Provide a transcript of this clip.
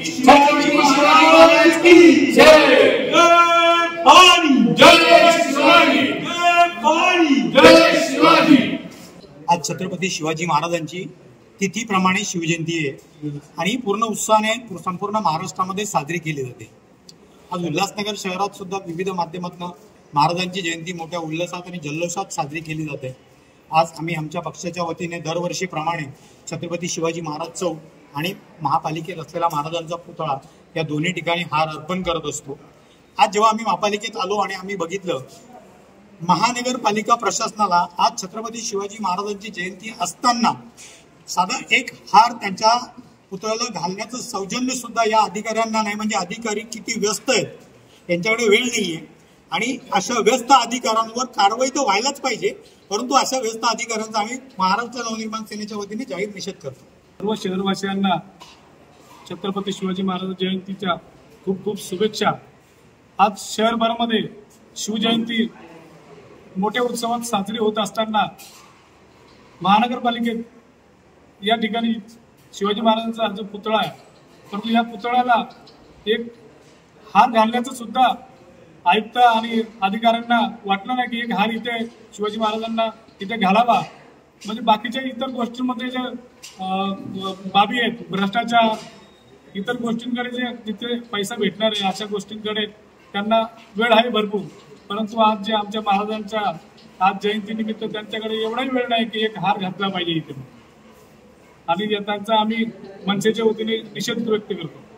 छत्रपती शिवाजी की जय। जय शिवाजी, जय शिवाजी। आज छत्रपती शिवाजी महाराजांची तिथीप्रमाणे शिवजयंती आहे आणि पूर्ण उत्साहाने संपूर्ण महाराष्ट्रामध्ये साजरी केली जाते। आज उल्हासनगर शहरात सुद्धा विविध माध्यमातून महाराजांची जयंती मोठ्या उल्हासात आणि जल्लोषात साजरी केली जाते। आज आम्ही आमच्या पक्षाच्या वतीने दरवर्षीप्रमाणे छत्रपती शिवाजी महाराज चौक आणि महापालिकेत असलेला महाराजांचा पुतळा या दोन्ही ठिकाणी हार अर्पण करत असतो। आज जेव्हा आम्ही महापालिकेत आलो आणि आम्ही बघितलं महानगरपालिका प्रशासनाला आज छत्रपती शिवाजी महाराजांची जयंती असताना साधा एक हार त्यांच्या पुतळ्याला घालण्याचं सौजन्य सुद्धा या अधिकाऱ्यांना नाही। म्हणजे अधिकारी किती व्यस्त आहेत, त्यांच्याकडे वेळ नाहीये आणि अशा व्यस्त अधिकाऱ्यांवर कारवाई तर व्हायलाच पाहिजे, परंतु अशा व्यस्त अधिकाऱ्यांचा आम्ही महाराष्ट्र नवनिर्माण सेनेच्या वतीने जाहीर निषेध करतो। सर्व शहरवासियांना छत्रपती शिवाजी महाराज जयंतीच्या खूप खूप शुभेच्छा। आज शहरभरामध्ये शिवजयंती मोठ्या उत्सवात साजरी होत असताना महानगरपालिकेत या ठिकाणी शिवाजी महाराजांचा जो पुतळा आहे, परंतु या पुतळ्याला एक हार घालण्याचं सुद्धा आयुक्त आणि अधिकाऱ्यांना वाटलं नाही की एक हार इथे शिवाजी महाराजांना इथे घालावा। म्हणजे बाकीच्या इतर गोष्टींमध्ये ज्या बाबी आहेत, भ्रष्टाचार, इतर गोष्टींकडे जे जिथे पैसा भेटणार आहे अशा गोष्टींकडे त्यांना वेळ आहे भरपूर, परंतु आज जे आमच्या महाराजांच्या आज जयंतीनिमित्त त्यांच्याकडे एवढाही वेळ नाही की एक हार घातला पाहिजे इथे, आणि त्यांचा आम्ही मनसेच्या वतीने निषेध व्यक्त करतो।